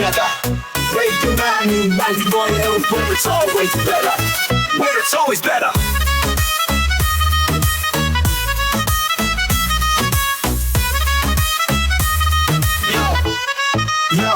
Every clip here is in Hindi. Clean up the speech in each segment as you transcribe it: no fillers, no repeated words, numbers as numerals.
together. Radio 91 where it's always better. Where it's always better. Yo.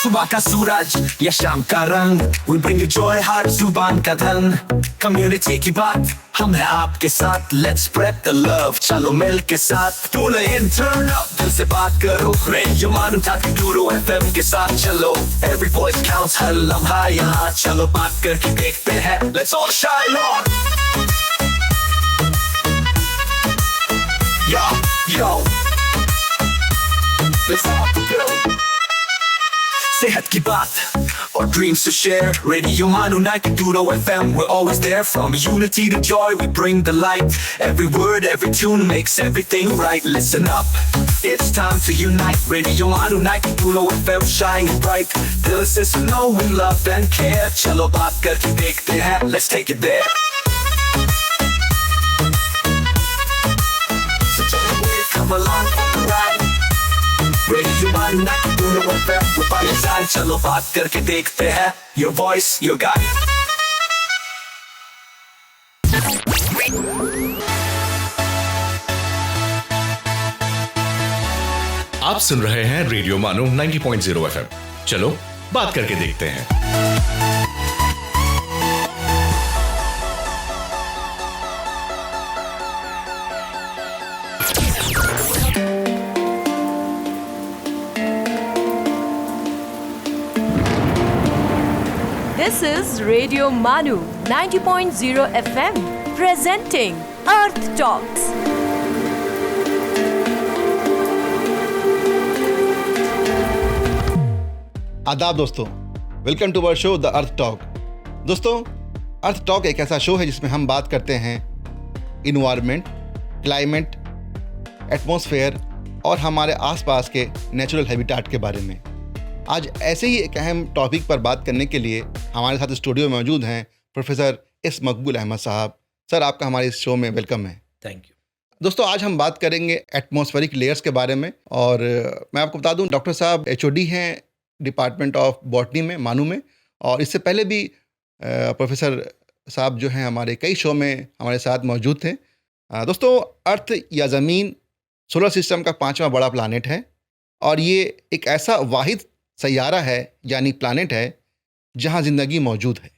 सुबह का सूरज या शाम का रंग, we bring you joy हर जुबान का धन. Community की बात हम हैं आपके साथ, let's spread the love. चलो मिल के साथ tune in, turn up, दिल से बात करो. Radio मानो ताकि गुरु FM के साथ चलो. Every voice counts, हर लम्हा यहाँ चलो बात करके देखते हैं. Let's all shine on. Yo. Let's all go. सेहत की बात और dreams to share. Radio Manu Nakaduro FM, we're always there. From unity to joy, we bring the light. Every word, every tune makes everything right. Listen up, it's time to unite. Radio Manu Nakaduro FM, shining bright. Dill se suno, we love and care. Chalo baat karke dekhte hain, let's take it there. So come along for the ride. Radio Manu Nakaduro FM, we're by your side. चलो बात करके देखते हैं. Your voice, your guide. आप सुन रहे हैं रेडियो मानो 90.0 FM. चलो बात करके देखते हैं. This is Radio Manu 90.0 FM presenting Earth Talks. आदाब दोस्तों, welcome to our show the Earth Talk. दोस्तों, अर्थ टॉक एक ऐसा शो है जिसमें हम बात करते हैं इन्वायरमेंट, क्लाइमेट, एटमॉस्फेयर और हमारे आसपास के नेचुरल हैबिटेट के बारे में. आज ऐसे ही एक अहम टॉपिक पर बात करने के लिए हमारे साथ स्टूडियो में मौजूद हैं प्रोफेसर एस मकबूल अहमद साहब. सर, आपका हमारे इस शो में वेलकम है. Thank you. दोस्तों, आज हम बात करेंगे एटमॉस्फेरिक लेयर्स के बारे में. और मैं आपको बता दूं, डॉक्टर साहब HOD हैं डिपार्टमेंट ऑफ बॉटनी में, मानू में. और इससे पहले भी प्रोफेसर साहब जो हैं हमारे कई शो में हमारे साथ मौजूद थे. दोस्तों, अर्थ या ज़मीन सोलर सिस्टम का 5वां बड़ा प्लानेट है. और ये एक ऐसा वाहिद सैयारा है यानी प्लानेट है जहां ज़िंदगी मौजूद है.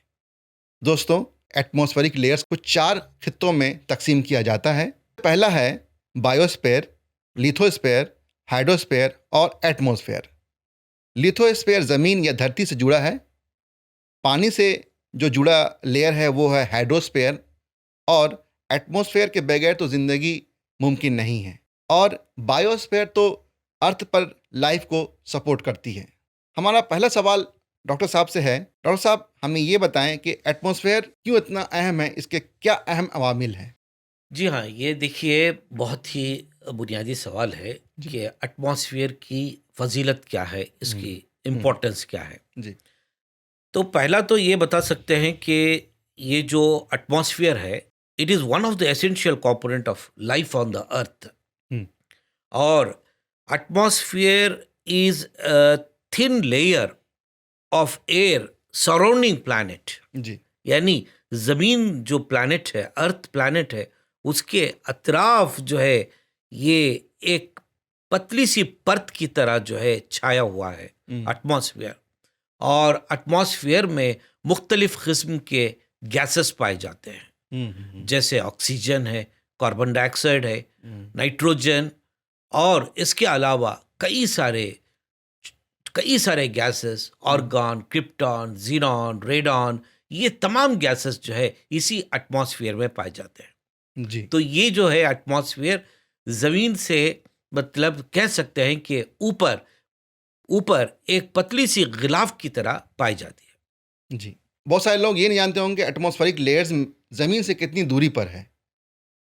दोस्तों, एटमॉस्फेरिक लेयर्स को 4 खित्तों में तकसीम किया जाता है. पहला है बायोस्फीयर, लिथोस्फीयर, हाइड्रोस्फीयर और एटमॉस्फेयर. लिथोस्फीयर ज़मीन या धरती से जुड़ा है. पानी से जो जुड़ा लेयर है वो है हाइड्रोस्फीयर. और एटमॉस्फेयर के बगैर तो ज़िंदगी मुमकिन नहीं है. और बायोस्फीयर तो अर्थ पर लाइफ को सपोर्ट करती है. हमारा पहला सवाल डॉक्टर साहब से है. डॉक्टर साहब, हमें ये बताएं कि एटमॉस्फेयर क्यों इतना अहम है, इसके क्या अहम अवामिल हैं? जी हाँ, ये देखिए बहुत ही बुनियादी सवाल है कि एटमॉस्फेयर की फजीलत क्या है, इसकी इम्पोर्टेंस क्या है. जी. तो पहला तो ये बता सकते हैं कि ये जो एटमॉस्फेयर है, it is one of the essential component of life on the earth. और atmosphere is a thin layer of air surrounding planet. जी. यानी ज़मीन जो प्लैनेट है, अर्थ प्लैनेट है, उसके अतराफ जो है ये एक पतली सी परत की तरह जो है छाया हुआ है एटमॉस्फेयर. और एटमॉस्फेयर में मुख्तलिफ किस्म के गैसेस पाए जाते हैं. जैसे ऑक्सीजन है, कार्बन डाइऑक्साइड है, नाइट्रोजन, और इसके अलावा कई सारे gases, argon, krypton, xenon, radon, ये तमाम गैसेस जो है इसी एटमॉस्फेयर में पाए जाते हैं. जी. तो ये जो है एटमॉस्फेयर ज़मीन से मतलब कह सकते हैं कि ऊपर एक पतली सी गिलाफ की तरह पाई जाती है. जी. बहुत सारे लोग ये नहीं जानते होंगे कि एटमॉस्फेरिक लेयर्स ज़मीन से कितनी दूरी पर है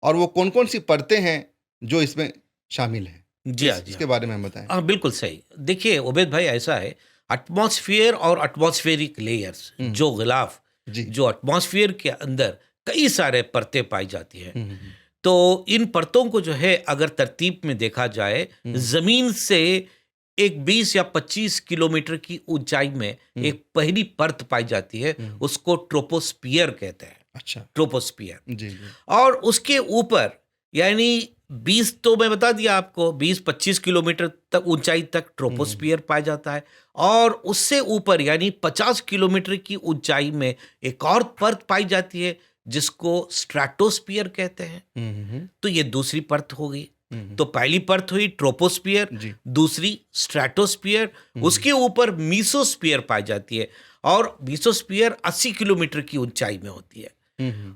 और वो कौन कौन सी परतें हैं जो इसमें शामिल हैं. जी हाँ, इसके बारे में हम बताएं. हाँ, बिल्कुल सही. देखिए उबैद भाई, ऐसा है, एटमॉस्फेयर और एटमॉस्फेरिक लेयर्स, जो गिलाफ, जो एटमॉस्फेयर के अंदर कई सारे परतें पाई जाती हैं. तो इन परतों को जो है अगर तरतीब में देखा जाए, ज़मीन से एक 20 या 25 किलोमीटर की ऊंचाई में एक पहली परत पाई जाती है, उसको ट्रोपोस्फियर कहते हैं। अच्छा। ट्रोपोस्फियर। जी जी। और उसके ऊपर यानी 20 तो मैं बता दिया आपको, 20-25 किलोमीटर तक ऊंचाई तक ट्रोपोस्फियर पाया जाता है, और उससे ऊपर यानी 50 किलोमीटर की ऊंचाई में एक और परत पाई जाती है जिसको स्ट्रेटोस्फियर कहते हैं। तो ये दूसरी परत हो गई। तो पहली परत हुई ट्रोपोस्फियर, दूसरी स्ट्रेटोस्फियर, उसके ऊपर मीसोस्फियर पाई जाती है, और मीसोस्फियर 80 किलोमीटर की ऊंचाई में होती है।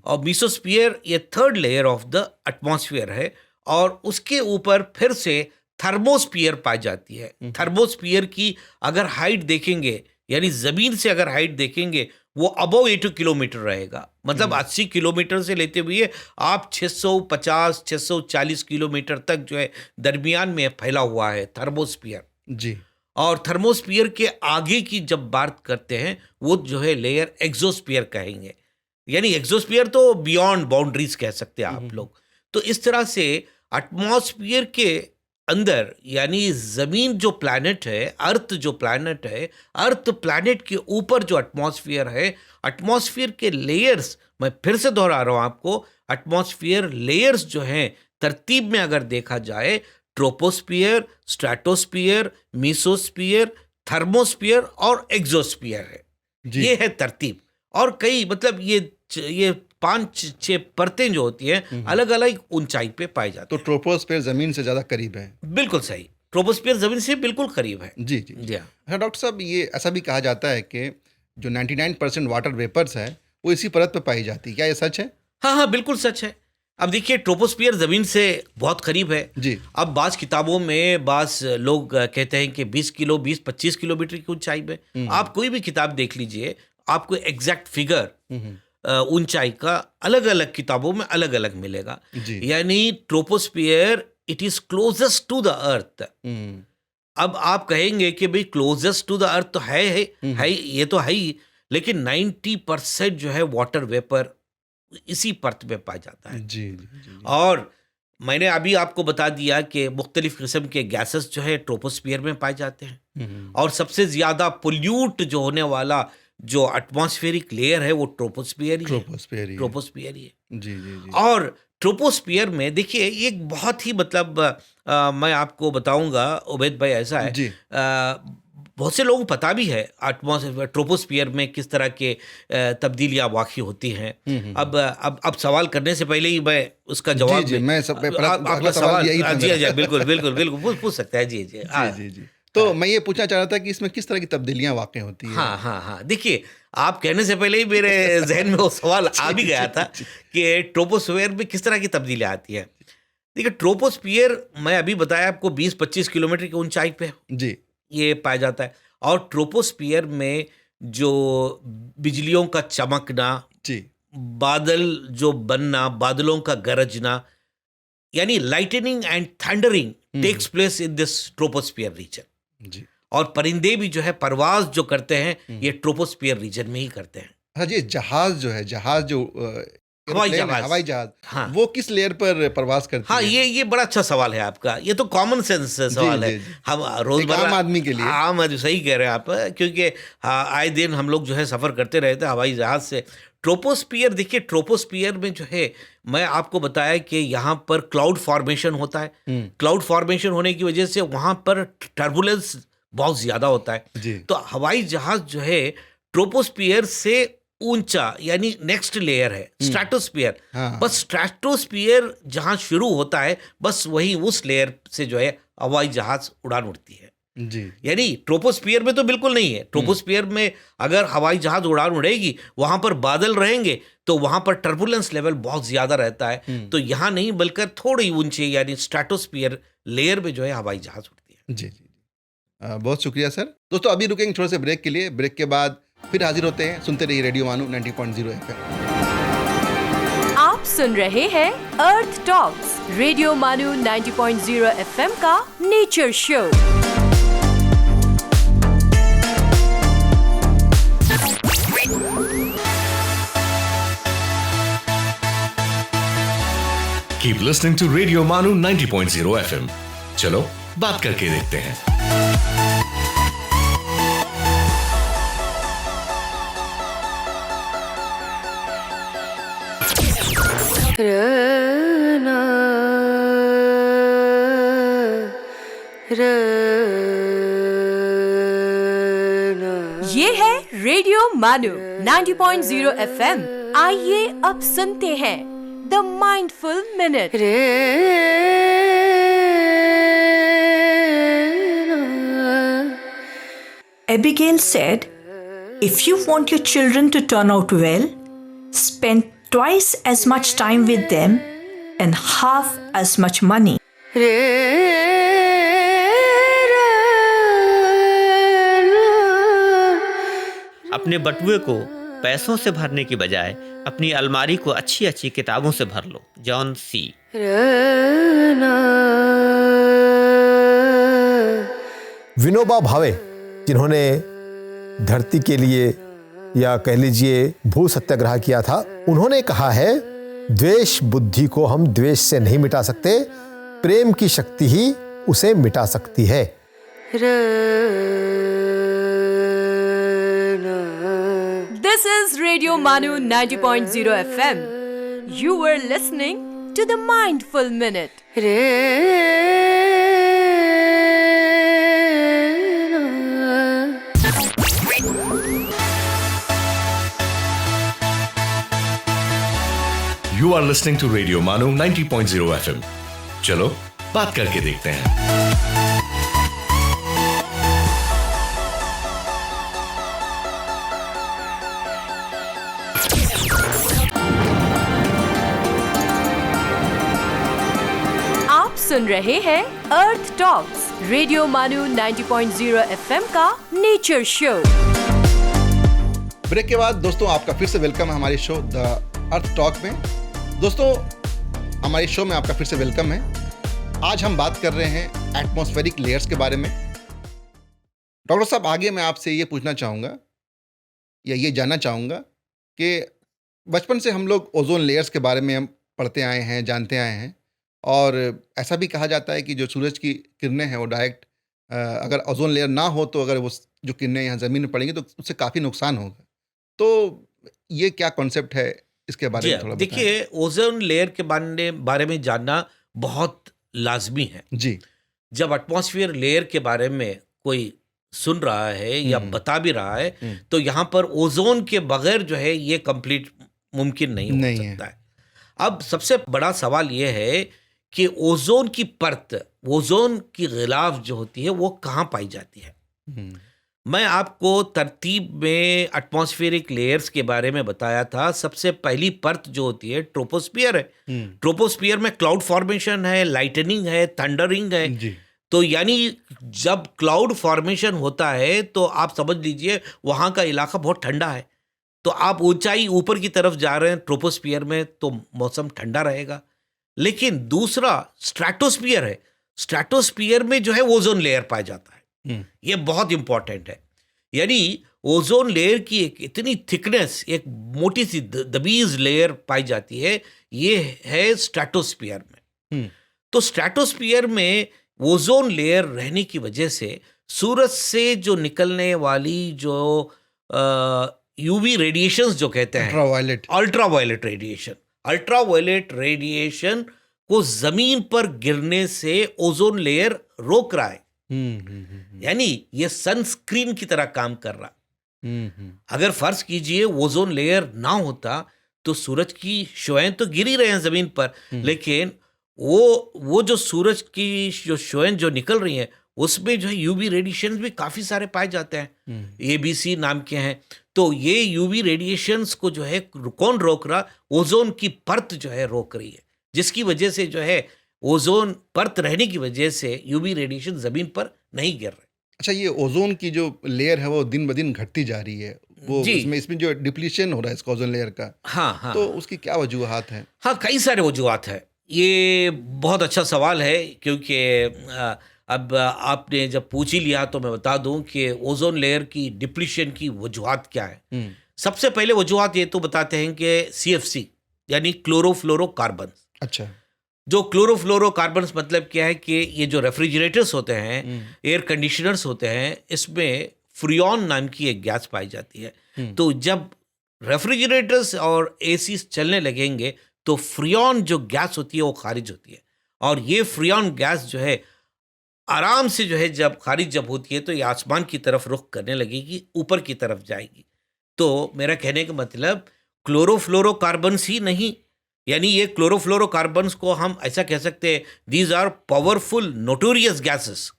और मीसोस्फियर ये third layer of the atmosphere है, और उसके ऊपर फिर से थर्मोस्फियर पाई जाती है। थर्मोस्फियर की अगर हाइट देखेंगे, यानी जमीन से अगर हाइट देखेंगे, वो अबव 80 किलोमीटर रहेगा। मतलब 80 किलोमीटर से लेते हुए आप 650-640 किलोमीटर तक जो है दरमियान में फैला हुआ है थर्मोस्फियर जी। और थर्मोस्फियर के आगे की जब बात करते हैं, वो जो है लेयर एक्सोस्फियर कहेंगे। यानी एक्सोस्फियर तो बियॉन्ड बाउंड्रीज कह सकते हैं आप लोग। तो इस तरह से एटमॉस्फियर के अंदर, यानी जमीन जो प्लैनेट है, अर्थ जो प्लैनेट है, अर्थ प्लैनेट के ऊपर जो एटमॉस्फियर है, एटमॉस्फियर के लेयर्स, मैं फिर से दोहरा रहा हूं आपको, एटमॉस्फियर लेयर्स जो हैं तरतीब में अगर देखा जाए, ट्रोपोस्फियर, स्ट्रेटोस्फियर, मीसोस्फियर, थर्मोस्फियर और एक्सोस्फियर है। ये है तरतीब। और कई मतलब ये 5-6 परतें जो होती हैं अलग अलग ऊंचाई पे पाई जाती तो ट्रोपोस्फियर जमीन से ज्यादा करीब है। बिल्कुल सही, ट्रोपोस्फियर जमीन से बिल्कुल करीब है। जी जी जी। हाँ। हाँ डॉक्टर साहब, ये ऐसा भी कहा जाता है कि जो 99% वाटर वेपर्स है वो इसी परत पे पाई जाती है, क्या ये सच है? हाँ, बिल्कुल सच है। अब देखिए, ट्रोपोस्फियर जमीन से बहुत करीब है जी। अब बाज़ किताबों में बाज़ लोग कहते हैं कि 20-25 किलोमीटर की ऊंचाई में। आप कोई भी किताब देख लीजिए, आपको एग्जैक्ट फिगर ऊंचाई का अलग अलग किताबों में अलग अलग मिलेगा। यानी troposphere it is closest to the earth. अब आप कहेंगे कि भाई क्लोजेस्ट टू द अर्थ तो है ये तो है ही, लेकिन 90% जो है वाटर वेपर इसी परत में पाया जाता है। जी, जी। और मैंने अभी आपको बता दिया कि मुख्तलिफ किस्म के गैसेस जो है ट्रोपोस्फियर में पाए जाते हैं, और सबसे ज्यादा पोल्यूट जो होने वाला जो एटमॉस्फेरिक लेयर है वो ट्रोपोस्फियर ही है। जी। और ट्रोपोस्फियर में देखिए एक बहुत ही मतलब मैं आपको बताऊंगा उबैद भाई, ऐसा है जी। बहुत से लोगों को पता भी है एटमॉस्फेयर ट्रोपोस्फियर में किस तरह के तब्दीलियां वाक़ई होती हैं। अब सवाल करने से पहले ही मैं उसका जवाब जी, मैं अगला सवाल यही था। जी बिल्कुल पूछ सकते हैं। जी। तो मैं ये पूछना चाह रहा था कि इसमें किस तरह की तब्दीलियां वाक़ई होती हैं? हाँ। देखिए, आप कहने से पहले ही मेरे जहन में वो सवाल आ भी गया था कि ट्रोपोस्फियर में किस तरह की तब्दीलियां आती हैं। देखिए, ट्रोपोस्फियर मैं अभी बताया आपको 20-25 किलोमीटर की ऊंचाई पे जी ये पाया जाता है। और ट्रोपोस्फियर में जो बिजलियों का चमकना, जी, बादल जो बनना, बादलों का गरजना, यानी lightning and thundering takes place in this troposphere region. जी। और परिंदे भी जो है परवाज जो करते हैं ये ट्रोपोस्फियर रीजन में ही करते हैं। हाँ जी, जहाज जो हवाई जहाज, हाँ। वो किस लेयर पर प्रवास करती है? ये बड़ा अच्छा सवाल है आपका। ये तो कॉमन सेंस सवाल है। हम रोजमर्रा आम आदमी के लिए, आम आदमी, सही कह रहे हैं आप, क्योंकि आए दिन हम लोग जो है सफर करते रहते हैं हवाई जहाज से। ट्रोपोस्फियर, देखिए ट्रोपोस्फियर में जो है मैं आपको बताया कि यहाँ पर क्लाउड फॉर्मेशन होता है। क्लाउड फॉर्मेशन होने की वजह से वहाँ पर टर्बुलेंस बहुत ज्यादा होता है। तो हवाई जहाज जो है ट्रोपोस्फियर से ऊंचा यानी नेक्स्ट लेयर है स्ट्रेटोस्फियर। हाँ। बस स्ट्रेटोस्फियर जहां शुरू होता है, बस वही उस लेयर से जो है हवाई जहाज उड़ान उड़ती है। जी। यानी ट्रोपोस्फियर में तो बिल्कुल नहीं है। ट्रोपोस्फियर में अगर हवाई जहाज उड़ान उड़ेगी, वहां पर बादल रहेंगे तो वहां पर टर्बुलेंस लेवल बहुत ज्यादा रहता है। तो यहाँ नहीं, बल्कि थोड़ी ऊंची यानी स्ट्रेटोस्फियर लेयर में जो है हवाई जहाज उड़ती है। जी। बहुत शुक्रिया सर। दोस्तों, अभी रुकेंगे थोड़े से ब्रेक के लिए। ब्रेक के बाद फिर हाजिर होते हैं। सुनते रहिए रेडियो मानू 90.0 FM। आप सुन रहे हैं अर्थ टॉक्स, रेडियो मानू 90.0 FM का nature show. Keep listening to Radio Manu 90.0 FM. चलो बात करके देखते हैं। ये है रेडियो मानू 90.0 FM। आइए अब सुनते हैं the mindful minute. Abigail said, if you want your children to turn out well, spend twice as much time with them and half as much money. अपने बटुए को पैसों से भरने की बजाय अपनी अलमारी को अच्छी अच्छी किताबों से भर लो। John C. विनोबा भावे, जिन्होंने धरती के लिए या कह लीजिए भू सत्याग्रह किया था, उन्होंने कहा है, द्वेष बुद्धि को हम द्वेष से नहीं मिटा सकते, प्रेम की शक्ति ही उसे मिटा सकती है। This is Radio Manu 90.0 FM. You were listening to the Mindful Minute. You are listening to Radio Manu 90.0 FM. चलो बात करके देखते हैं। आप सुन रहे हैं अर्थ टॉक्स, रेडियो मानू 90.0 FM का नेचर शो। ब्रेक के बाद दोस्तों आपका फिर से वेलकम है हमारे शो द अर्थ टॉक में। दोस्तों हमारे शो में आपका फिर से वेलकम है। आज हम बात कर रहे हैं एटमॉस्फेरिक लेयर्स के बारे में। डॉक्टर साहब, आगे मैं आपसे ये पूछना चाहूँगा या ये जानना चाहूँगा कि बचपन से हम लोग ओजोन लेयर्स के बारे में हम पढ़ते आए हैं, जानते आए हैं, और ऐसा भी कहा जाता है कि जो सूरज की किरणें हैं वो डायरेक्ट अगर ओजोन लेयर ना हो तो अगर वो जो किरणें यहाँ ज़मीन में पड़ेंगी तो उससे काफ़ी नुकसान होगा। तो ये क्या कॉन्सेप्ट है, इसके बारे में थोड़ा बताएं। देखिए, ओजोन लेयर के बारे में जानना बहुत लाजमी है जी। जब एटमॉस्फेयर लेयर के बारे में कोई सुन रहा है या बता भी रहा है तो यहाँ पर ओजोन के बगैर जो है ये कंप्लीट मुमकिन नहीं हो सकता है। अब सबसे बड़ा सवाल ये है कि ओजोन की परत, ओजोन की गिलाफ जो होती है वो कहाँ पाई जाती है। मैं आपको तरतीब में एटमॉस्फेरिक लेयर्स के बारे में बताया था। सबसे पहली परत जो होती है ट्रोपोस्फियर है। ट्रोपोस्फियर में क्लाउड फॉर्मेशन है, लाइटनिंग है, थंडरिंग है जी। तो यानी जब क्लाउड फॉर्मेशन होता है तो आप समझ लीजिए वहाँ का इलाका बहुत ठंडा है। तो आप ऊंचाई ऊपर की तरफ जा रहे हैं ट्रोपोस्फियर में तो मौसम ठंडा रहेगा। लेकिन दूसरा स्ट्रैटोस्फियर है। स्ट्रैटोस्फियर में जो है ओजोन लेयर पाया जाता है। ये बहुत इंपॉर्टेंट है। यानी ओजोन लेयर की एक इतनी थिकनेस, एक मोटी सी दबीज लेयर पाई जाती है, ये है स्ट्रैटोस्फियर में। तो स्ट्रैटोस्फियर में ओजोन लेयर रहने की वजह से सूरज से जो निकलने वाली जो यूवी रेडिएशंस जो कहते हैं, अल्ट्रावायलेट रेडिएशन को जमीन पर गिरने से ओजोन लेयर रोक रहा है। यानी ये सनस्क्रीन की तरह काम कर रहा। अगर फर्ज कीजिए ओजोन लेयर ना होता तो सूरज की शोएं तो गिर ही रहे हैं जमीन पर, लेकिन वो जो सूरज की जो शोएं जो निकल रही हैं उसमें जो है यूवी रेडिएशंस भी काफी सारे पाए जाते हैं। ABC नाम के हैं। तो ये यूवी रेडिएशंस को जो है कौन रोक रहा? ओजोन की परत जो है रोक रही है, जिसकी वजह से जो है ओजोन परत रहने की वजह से यूवी रेडिएशन जमीन पर नहीं गिर रहे। अच्छा, ये ओजोन की जो लेयर है वो दिन ब दिन घटती जा रही है, वो इसमें जो डिप्लीशन हो रहा है इसका ओजोन लेयर का, हाँ, तो उसकी क्या वजूहात हैं? हाँ, कई सारे वजूहात हैं। ये बहुत अच्छा सवाल है क्योंकि अब आपने जब पूछ ही लिया तो मैं बता दूं कि ओजोन लेयर की डिप्लीशन की वजूहात क्या है। सबसे पहले वजूहात ये तो बताते हैं कि CFC यानी क्लोरोफ्लोरोकार्बन। अच्छा, जो क्लोरोफ्लोरोकार्बन्स मतलब क्या है कि ये जो रेफ्रिजरेटर्स होते हैं, एयर कंडीशनर्स होते हैं, इसमें फ्रियॉन नाम की एक गैस पाई जाती है। तो जब रेफ्रिजरेटर्स और AC चलने लगेंगे तो फ्रियॉन जो गैस होती है वो खारिज होती है, और ये फ्रियॉन गैस जो है आराम से जो है जब खारिज जब होती है तो ये आसमान की तरफ रुख करने लगेगी, ऊपर की तरफ जाएगी। तो मेरा कहने का मतलब क्लोरोफ्लोरोकार्बन्स ही नहीं, यानी ये क्लोरोफ्लोरोकार्बन्स को हम ऐसा कह सकते हैं, these are powerful notorious gases.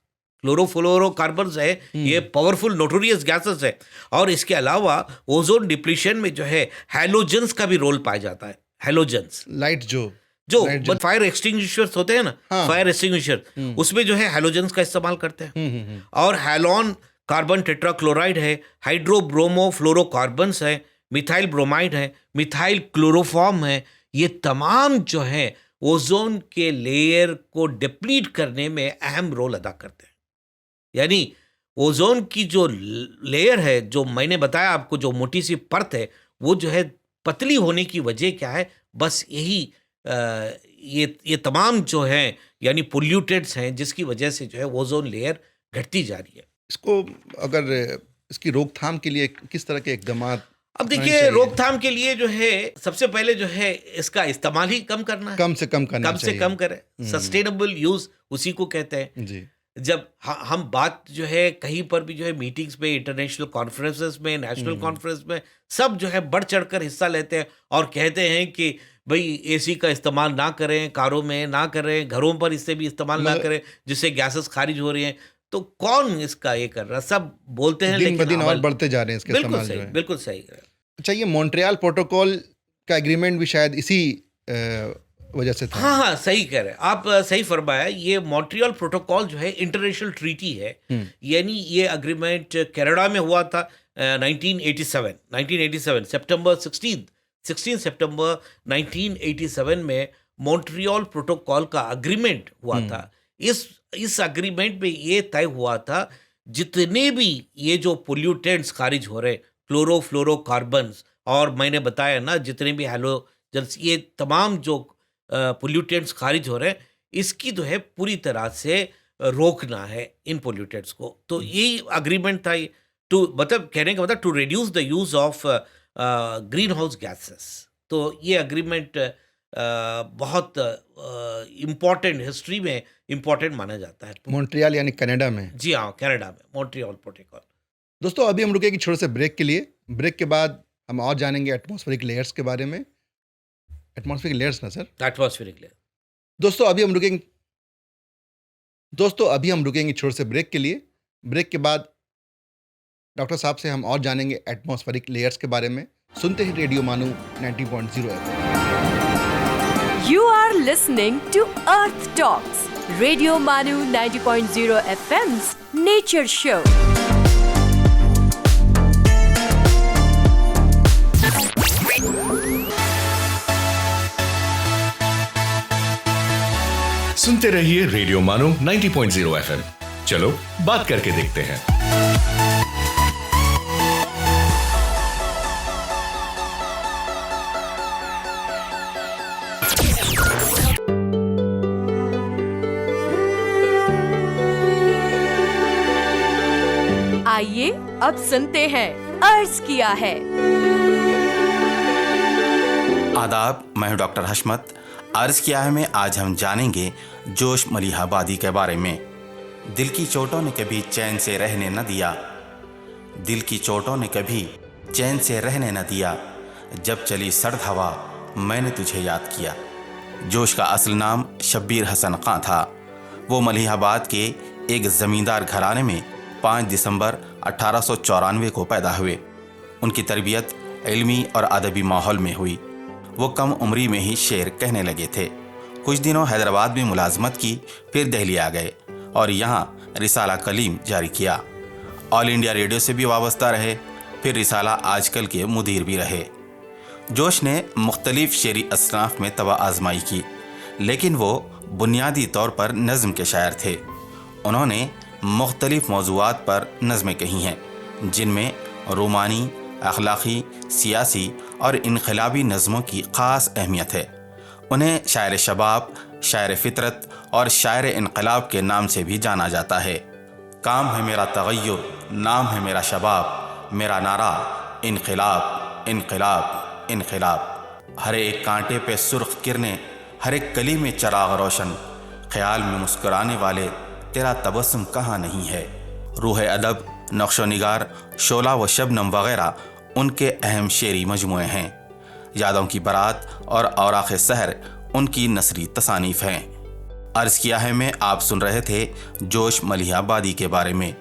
Chlorofluorocarbons है, ये पावरफुल नोटोरियस गैसेस है। और इसके अलावा ओजोन डिप्लीशन में जो है हैलोजन्स का भी रोल पाया जाता है। हैलोजन्स लाइट जो फायर एक्सटिंग्विशर्स होते हैं ना, फायर एक्सटिंग्विशर, उसमें जो है हैलोजन्स का इस्तेमाल करते हैं। और हैलोन कार्बन टेट्राक्लोराइड है, हाइड्रोब्रोमोफ्लोरोकार्बन्स है, मिथाइल ब्रोमाइड है, मिथाइल क्लोरोफॉर्म है। ये तमाम जो है ओजोन के लेयर को डिप्लीट करने में अहम रोल अदा करते हैं। यानी ओजोन की जो लेयर है, जो मैंने बताया आपको, जो मोटी सी परत है, वो जो है पतली होने की वजह क्या है? बस यही ये तमाम जो हैं यानी पोल्यूटेंट्स हैं, जिसकी वजह से जो है ओजोन लेयर घटती जा रही है। इसको अगर इसकी रोकथाम के लिए किस तरह के इकदाम? अब देखिए, रोकथाम के लिए जो है सबसे पहले जो है इसका इस्तेमाल ही कम करना है, कम से कम करना कम से कम करें। सस्टेनेबल यूज उसी को कहते हैं जी। जब हम बात जो है कहीं पर भी जो है मीटिंग्स में, इंटरनेशनल कॉन्फ्रेंसेस में, नेशनल कॉन्फ्रेंस में, सब जो है बढ़ चढ़कर हिस्सा लेते हैं और कहते हैं कि भाई एसी का इस्तेमाल ना करें, कारों में ना करें, घरों पर इससे भी इस्तेमाल ना करें जिससे गैसेस खारिज हो रही हैं। तो कौन इसका ये कर रहा? सब बोलते हैं, दिन ब दिन और बढ़ते जा रहे हैं इसके बिल्कुल इस्तेमाल सही, जो है। बिल्कुल सही। अच्छा, ये मॉन्ट्रियल प्रोटोकॉल का एग्रीमेंट भी शायद इसी वजह से था। हाँ, सही कह रहे हैं आप, सही फरमाया। ये मॉन्ट्रियल प्रोटोकॉल जो है इंटरनेशनल ट्रीटी है, यानी ये अग्रीमेंट कनाडा में हुआ था 1987 सितंबर 16 सितंबर 1987 में मॉन्ट्रियल प्रोटोकॉल का अग्रीमेंट हुआ था। इस अग्रीमेंट में ये तय हुआ था जितने भी ये जो पोल्यूटेंट्स खारिज हो रहे, क्लोरोफ्लोरोकार्बन्स, और मैंने बताया ना जितने भी हैलोजन्स, ये तमाम जो पोल्यूटेंट्स खारिज हो रहे हैं, इसकी जो है पूरी तरह से रोकना है इन पोल्यूटेंट्स को। तो यही अग्रीमेंट था, टू मतलब कहने का मतलब to reduce the use of greenhouse gases. तो ये अग्रीमेंट बहुत इम्पॉर्टेंट, हिस्ट्री में इम्पॉर्टेंट माना जाता है। मॉन्ट्रियल यानी कनाडा में। जी हाँ, कनाडा में मॉन्ट्रियल प्रोटोकॉल। दोस्तों, अभी हम रुकेंगे छोटे से ब्रेक के लिए। ब्रेक के बाद हम और जानेंगे एटमॉस्फेरिक लेयर्स के बारे में। एटमॉस्फेरिक लेयर्स ना सर? Atmospheric layer. दोस्तों, अभी हम रुकेंगे छोटे से ब्रेक के लिए। ब्रेक के बाद डॉक्टर साहब से हम और जानेंगे एटमॉस्फेरिक लेयर्स के बारे में। सुनते हैं रेडियो मानू 90.0 FM। You are listening to Earth Talks, Radio Manu 90.0 FM's Nature Show. सुनते रहिए रेडियो मानो 90.0 FM। चलो बात करके देखते हैं। आइए अब सुनते हैं अर्ज किया है। आदाब, मैं हूं डॉक्टर हशमत। अर्ज किया है में आज हम जानेंगे जोश मलिहाबादी के बारे में। दिल की चोटों ने कभी चैन से रहने न दिया, दिल की चोटों ने कभी चैन से रहने न दिया, जब चली सर्द हवा मैंने तुझे याद किया। जोश का असल नाम शब्बीर हसन खां था। वो मलिहाबाद के एक ज़मींदार घराने में 5 दिसंबर 1894 को पैदा हुए। उनकी तरबियत इल्मी और अदबी माहौल में हुई। वो कम उम्री में ही शेर कहने लगे थे। कुछ दिनों हैदराबाद में मुलाजमत की, फिर दिल्ली आ गए और यहाँ रिसाला कलीम जारी किया। ऑल इंडिया रेडियो से भी वाबस्ता रहे, फिर रिसाला आजकल के मुदीर भी रहे। जोश ने मुख्तलिफ शेरी असनाफ में तवा आजमाई की, लेकिन वो बुनियादी तौर पर नज़्म के शायर थे। उन्होंने मुख्तलिफ मौज़ूआत पर नज़में कही हैं, जिनमें रोमानी, अखलाक़ी, सियासी और इनकलाबी नज़मों की ख़ास अहमियत है। उन्हें शायर शबाब, शायर फ़ितरत और शायर इनकलाब के नाम से भी जाना जाता है। काम है मेरा तग़य्युर, नाम है मेरा शबाब, मेरा नारा इनकलाब इनकलाब इनकलाब। हर एक कांटे पे सुर्ख किरणें, हर एक कली में चराग रोशन, ख्याल में मुस्कुराने वाले तेरा तबस्सुम कहाँ नहीं है। रूह अदब, नक्शो निगार, शोला व शबनम वगैरह उनके अहम शेरी मजमुए हैं। यादों की बारात और औराख़ सहर उनकी नसरी तसानीफ हैं। अर्ज़ किया है मैं, आप सुन रहे थे जोश मलिहा आबादी के बारे में,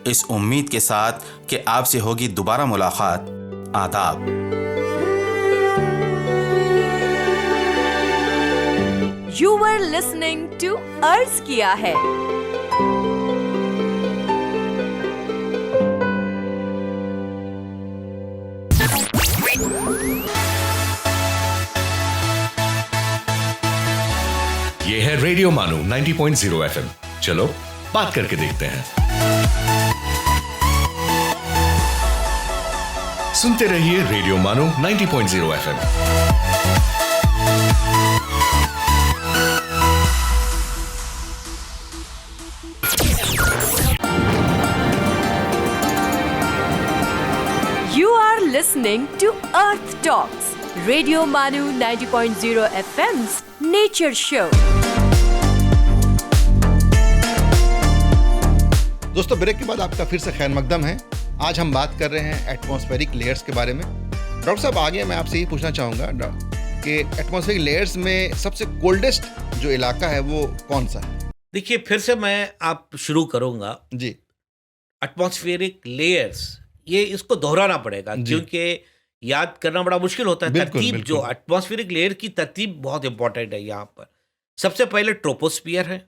इस उम्मीद के साथ कि आपसे होगी दोबारा मुलाकात। आदाब। You were listening to अर्ज किया है। ये है रेडियो मानू 90.0 FM। चलो बात करके देखते हैं। सुनते रहिए रेडियो मानू 90.0 FM। You are listening to Earth Talks, Radio Manu 90.0 FM's Nature Show. दोस्तों, ब्रेक के बाद आपका फिर से खैर मकदम है। आज हम बात कर रहे हैं एटमॉस्फेरिक लेयर्स के बारे में। डॉक्टर साहब, आगे मैं आपसे ये पूछना चाहूँगा कि एटमॉस्फेरिक लेयर्स में सबसे कोल्डेस्ट जो इलाका है वो कौन सा है? देखिए, फिर से मैं आप शुरू करूँगा जी। एटमॉस्फेरिक लेयर्स, ये इसको दोहराना पड़ेगा क्योंकि याद करना बड़ा मुश्किल होता है। बिल्कुल, तरतीब बिल्कुल। जो एटमॉस्फेरिक लेयर की तरतीब बहुत इंपॉर्टेंट है यहाँ पर। सबसे पहले ट्रोपोस्फियर है।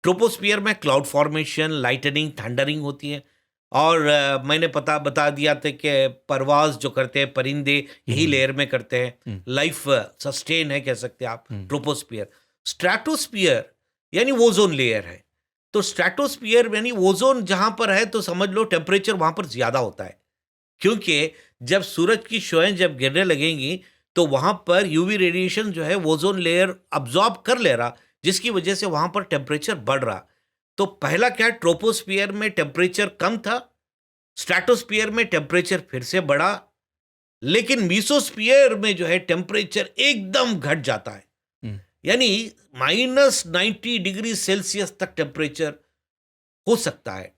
ट्रोपोस्फियर में क्लाउड फॉर्मेशन, लाइटनिंग, थंडरिंग होती है। और मैंने बता दिया था कि परवाज जो करते हैं परिंदे यही लेयर में करते हैं। लाइफ सस्टेन है, कह सकते हैं आप, ट्रोपोस्फियर। स्ट्रैटोस्फियर यानी ओजोन लेयर है। तो स्ट्रैटोस्फियर यानी ओजोन जहाँ पर है तो समझ लो टेम्परेचर वहाँ पर ज़्यादा होता है, क्योंकि जब सूरज की शोएं जब गिरने लगेंगी तो वहाँ पर यूवी रेडिएशन जो है ओजोन लेयर अब्जॉर्ब कर ले रहा, जिसकी वजह से वहाँ पर टेम्परेचर बढ़ रहा। तो पहला क्या, ट्रोपोस्फियर में टेम्परेचर कम था, स्ट्रैटोस्फियर में टेम्परेचर फिर से बढ़ा, लेकिन मीसोस्फियर में जो है टेम्परेचर एकदम घट जाता है। यानी -90 डिग्री सेल्सियस तक टेम्परेचर हो सकता है।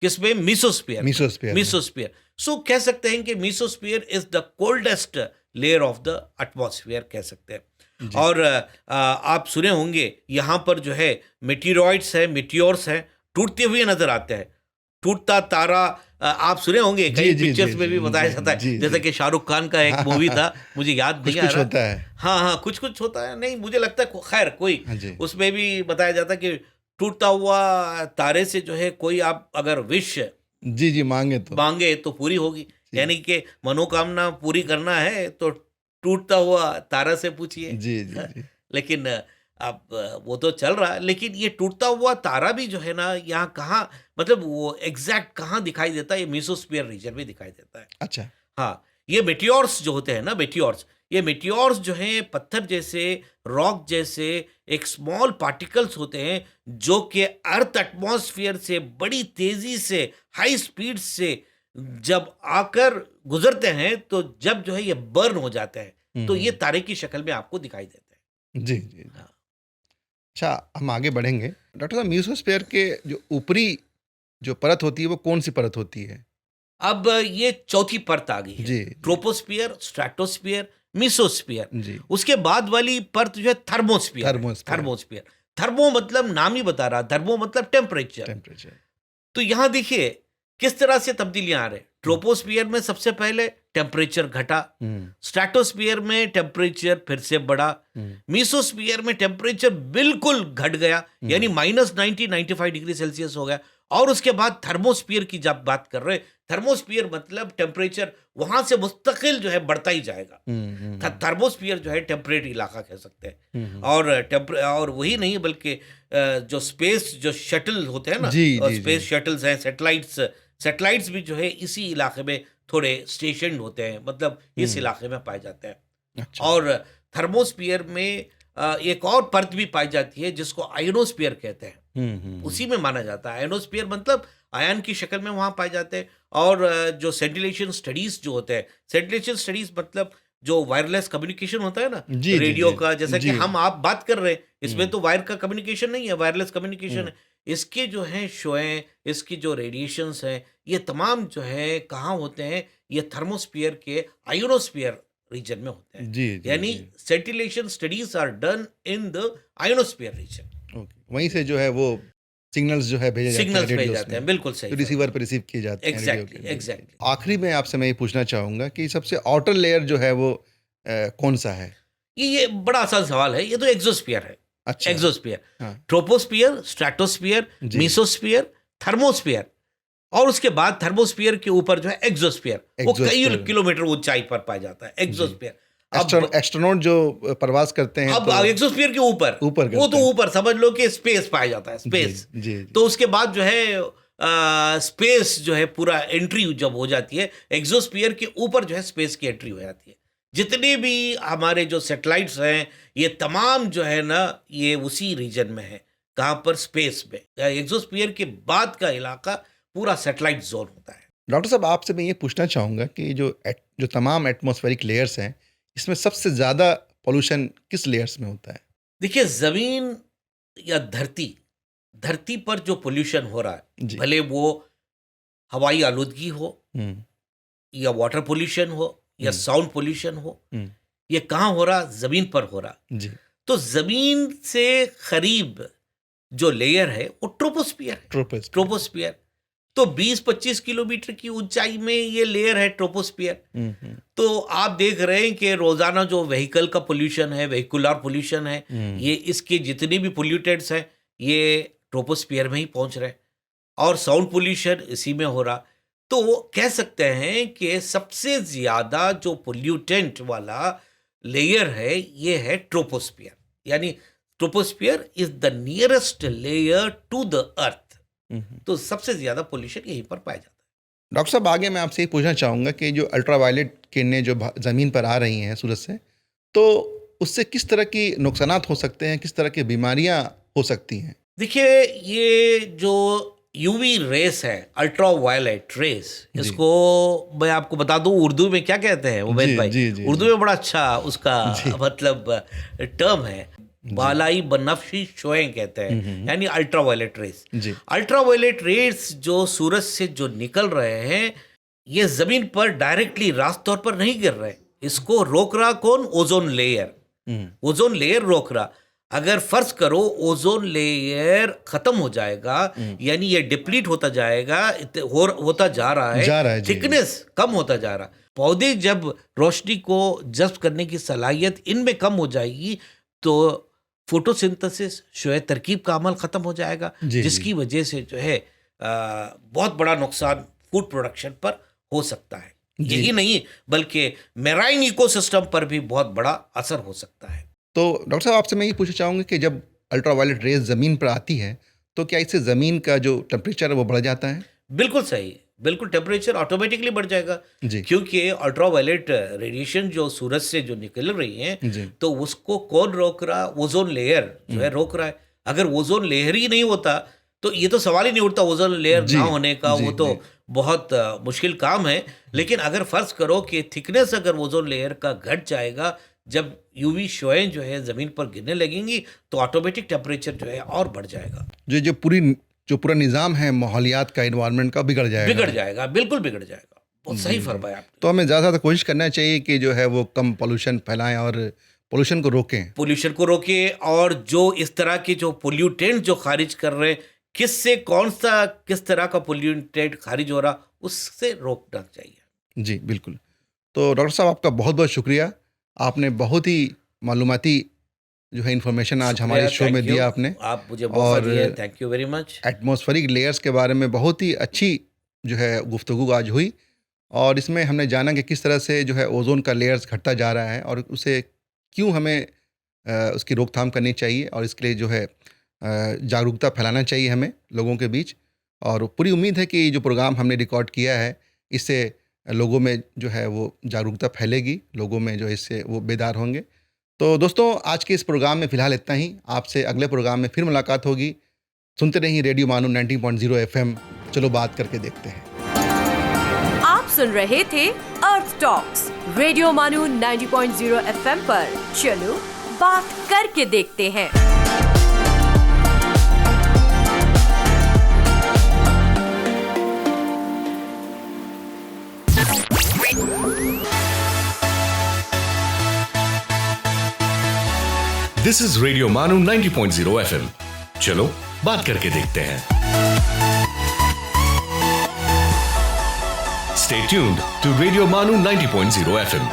किसमें? मीसोस्फियर। सो कह सकते हैं कि mesosphere is the coldest layer of the atmosphere, कह सकते हैं। और आप सुने होंगे यहाँ पर जो है मेटीरॉइड्स है, मेटियोर्स हैं, टूटते हुए नजर आते हैं। टूटता तारा आप सुने होंगे, कई पिक्चर्स में भी बताया जाता है। जैसे कि शाहरुख खान का एक मूवी था, मुझे याद नहीं आ रहा। होता है। हाँ, कुछ होता है, नहीं मुझे लगता है, खैर कोई, उसमें भी बताया जाता है कि टूटता हुआ तारे से जो है कोई आप अगर विश जी मांगे तो पूरी होगी। यानी कि मनोकामना पूरी करना है तो टूटता हुआ तारा से पूछिए। जी। लेकिन अब वो तो चल रहा है, लेकिन ये टूटता हुआ तारा भी जो है ना, यहाँ कहाँ, मतलब वो एग्जैक्ट कहाँ दिखाई देता है? ये मीसोस्फीयर रीजन में दिखाई देता है। अच्छा। हाँ, ये मेटियोर्स जो होते हैं ना, ये मेटियोर्स जो हैं पत्थर जैसे, रॉक जैसे एक स्मॉल पार्टिकल्स होते हैं जो कि अर्थ एटमॉस्फेयर से बड़ी तेजी से, हाई स्पीड से जब आकर गुजरते हैं तो जब जो है ये बर्न हो जाते हैं तो ये तारे की शक्ल में आपको दिखाई देते हैं। जी। हाँ। अच्छा, हम आगे बढ़ेंगे। डॉक्टर साहब, मीसोस्फीयर के जो ऊपरी जो परत होती है वो कौन सी परत होती है? अब ये चौथी परत आ गई है जी। Troposphere, stratosphere, मीसोस्फियर। जी। उसके बाद वाली परत जो है थर्मोस्फियर। थर्मो मतलब नाम ही बता रहा, थर्मो मतलब टेम्परेचर। तो यहाँ देखिए किस तरह से तब्दीलियां आ रहे। ट्रोपोस्फियर में सबसे पहले टेम्परेचर घटा, स्ट्रैटोस्फियर में टेम्परेचर फिर से बढ़ा, मीसोस्फियर में टेम्परेचर बिल्कुल घट गया, यानी -90-95 डिग्री सेल्सियस हो गया। और उसके बाद थर्मोस्फियर की जब बात कर रहे, थर्मोस्फियर मतलब टेम्परेचर वहां से मुस्तकिल जो है बढ़ता ही जाएगा। थर्मोस्फियर जो है टेम्परेट इलाका कह सकते हैं। और वही नहीं बल्कि जो स्पेस जो शटल होते हैं ना, स्पेस शटल्स हैं, सैटेलाइट्स भी जो है इसी इलाके में थोड़े स्टेशन होते हैं, मतलब इस इलाके में पाए जाते हैं। अच्छा। और थर्मोस्फियर में एक और परत भी पाई जाती है जिसको आयनोस्फीयर कहते हैं। उसी में माना जाता है। आयनोस्फीयर मतलब आयन की शक्ल में वहाँ पाए जाते हैं। और जो सेंटिलेशन स्टडीज जो होते हैं, सेंटिलेशन स्टडीज मतलब जो वायरलेस कम्युनिकेशन होता है ना जी, रेडियो जी, का, जैसा कि जी। हम आप बात कर रहे हैं, इसमें तो वायर का कम्युनिकेशन नहीं है, वायरलेस कम्युनिकेशन है। इसके जो है शोएं, इसकी जो रेडिएशंस हैं, ये तमाम जो है कहाँ होते हैं, ये थर्मोस्फीयर के आयोनोस्फीयर रीजन में होते हैं। जी, जी, यानी जी। Scintillation studies are done in the ionosphere region. Okay, वहीं से जो है वो सिग्नल्स जो है भेजे जाते हैं सिग्नल्स भेज रेडियोस जाते में, हैं, बिल्कुल तो सही। रिसीवर पे रिसीव किए जाते हैं रेडियो एग्जैक्टली के। एग्जैक्टली। आखिरी में आपसे मैं ये पूछना चाहूँगा कि सबसे आउटर लेयर जो है वो कौन सा है? ये बड़ा आसान सवाल है, ये तो एक्सोस्फीयर है। अच्छा। एक्सोस्फीयर, हाँ। ट्रोपोस्फीयर, स्ट्रेटोस्फीयर, जी। मीसोस्फीयर, थर्मोस्फीयर, और उसके बाद थर्मोस्फीयर के ऊपर जो है एक्सोस्फीयर, वो कई एक्सोस्फीयर। किलोमीटर ऊंचाई पर पाया जाता है एक्सोस्फीयर। एस्ट्रोनॉट जो प्रवास करते हैं अब तो एक्सोस्फीयर के ऊपर ऊपर वो करते तो हैं। ऊपर समझ लो कि स्पेस पाया जाता है, जी, स्पेस। जी, जी। तो उसके बाद जो है स्पेस जो है पूरा एंट्री जब हो जाती है, एक्सोस्फीयर के ऊपर जो है स्पेस की एंट्री हो जाती है। जितने भी हमारे जो सैटेलाइट्स हैं, ये तमाम जो है ना, ये उसी रीजन में है। कहाँ पर? स्पेस में। एक्सोस्फीयर के बाद का इलाका पूरा सैटेलाइट जोन होता है। डॉक्टर साहब, आपसे मैं ये पूछना चाहूँगा कि जो तमाम एटमॉस्फेरिक लेयर्स हैं, इसमें सबसे ज़्यादा पोल्यूशन किस लेयर्स में होता है? देखिए, जमीन या धरती पर जो पोल्यूशन हो रहा है, जी। भले वो हवाई आलूदगी हो, हम्म, या वाटर पोल्यूशन हो, या साउंड पोल्यूशन हो, हम्म, ये कहाँ हो रहा? जमीन पर हो रहा। जी। तो जमीन से करीब जो लेयर है वो ट्रोपोस्फियर है। ट्रोपोस्फियर। ट्रोपोस्फियर तो 20-25 किलोमीटर की ऊंचाई में ये लेयर है ट्रोपोस्फियर। तो आप देख रहे हैं कि रोजाना जो व्हीकल का पोल्यूशन है, व्हीकुलर पोल्यूशन है, ये इसके जितने भी पोल्यूटेंट्स हैं, ये ट्रोपोस्फियर में ही पहुंच रहे हैं, और साउंड पोल्यूशन इसी में हो रहा। तो वो कह सकते हैं कि सबसे ज्यादा जो पोल्यूटेंट वाला लेयर है, ये है ट्रोपोस्फियर। यानी troposphere is the nearest layer to the earth. तो सबसे ज्यादा पोल्यूशन यहीं पर पाया जाता है। डॉक्टर साहब, आगे मैं आपसे ये पूछना चाहूँगा कि जो अल्ट्रावायलेट किरणें जो ज़मीन पर आ रही हैं सूरज से, तो उससे किस तरह की नुकसानात हो सकते हैं, किस तरह की बीमारियां हो सकती हैं? देखिए, ये जो यूवी रेस है, अल्ट्रा वायलेट रेस, इसको मैं आपको बता दूं उर्दू में क्या कहते हैं उमेद भाई। जी, जी, उर्दू में बड़ा अच्छा उसका मतलब टर्म है, बालाई बनफशी शोएं कहते हैं, यानी अल्ट्रा वायलेट रेस। जी। अल्ट्रा वायलेट रेस जो सूरज से जो निकल रहे हैं, ये जमीन पर डायरेक्टली रास्त तौर पर नहीं गिर रहे। इसको रोक रहा कौन? Ozone layer. ओजोन लेयर रोक रहा। अगर फर्ज करो ओजोन लेयर खत्म हो जाएगा, यानी ये डिप्लीट होता जाएगा, होता जा रहा है, जी। थिकनेस कम होता जा रहा। पौधे जब रोशनी को जज्ब करने की सलाहियत इनमें कम हो जाएगी, तो फोटोसिंथेसिस शोए तरकीब का अमल खत्म हो जाएगा, जिसकी वजह से जो है बहुत बड़ा नुकसान फूड प्रोडक्शन पर हो सकता है। यही नहीं बल्कि मेराइन इकोसिस्टम पर भी बहुत बड़ा असर हो सकता है। तो डॉक्टर साहब, आपसे मैं ये पूछना चाहूँगा कि जब अल्ट्रावायलेट रेज ज़मीन पर आती है, तो क्या इससे ज़मीन का जो टेम्परेचर है वो बढ़ जाता है? बिल्कुल सही, बिल्कुल टेम्परेचर ऑटोमेटिकली बढ़ जाएगा, जी। क्योंकि अल्ट्रावायलेट रेडिएशन जो सूरज से जो निकल रही है, जी। तो उसको कौन रोक रहा? ओजोन लेयर जो है रोक रहा है। अगर ओजोन लेयर ही नहीं होता तो ये तो सवाल ही नहीं उठता ओजोन लेयर ना होने का। वो तो बहुत मुश्किल काम है। लेकिन अगर फर्ज करो कि थिकनेस अगर ओजोन लेयर का घट जाएगा, जब यूवी शोएं जो है ज़मीन पर गिरने लगेंगी, तो ऑटोमेटिक टेम्परेचर जो है और बढ़ जाएगा। जो पूरा निज़ाम है माहौलियात का, इन्वायरमेंट का, बिगड़ जाएगा। बिल्कुल बिगड़ जाएगा। बहुत सही फरमाया आपने। तो हमें ज़्यादा कोशिश करना चाहिए कि जो है वो कम पोल्यूशन फैलाएं और पोल्यूशन को रोकें। और जो इस तरह के जो पोल्यूटेंट जो खारिज कर रहे हैं, किस तरह का पोल्यूटेंट खारिज हो रहा, उससे रोकना चाहिए। जी बिल्कुल। तो डॉक्टर साहब, आपका बहुत बहुत शुक्रिया। आपने बहुत ही मालूमाती जो है इन्फॉर्मेशन आज हमारे शो में दिया आपने। आप मुझे मौका दिया, thank you very much. Atmospheric layers के बारे में बहुत ही अच्छी जो है गुफ्तगू आज हुई, और इसमें हमने जाना कि किस तरह से जो है ओजोन का लेयर्स घटता जा रहा है और उसे क्यों हमें उसकी रोकथाम करनी चाहिए, और इसके लिए जो है जागरूकता फैलाना चाहिए हमें लोगों के बीच। और पूरी उम्मीद है कि जो प्रोग्राम हमने रिकॉर्ड किया है, इससे लोगों में जो है वो जागरूकता फैलेगी, लोगों में जो है इससे वो बेदार होंगे। तो दोस्तों, आज के इस प्रोग्राम में फ़िलहाल इतना ही। आपसे अगले प्रोग्राम में फिर मुलाकात होगी। सुनते रहिए रेडियो मानू 90.0 FM। चलो बात करके देखते हैं। आप सुन रहे थे अर्थ टॉक्स रेडियो मानू 90.0 FM पर। चलो बात करके देखते हैं। दिस इज रेडियो मानू 90.0 FM। चलो बात करके देखते हैं। Stay tuned to Radio Manu 90.0 FM.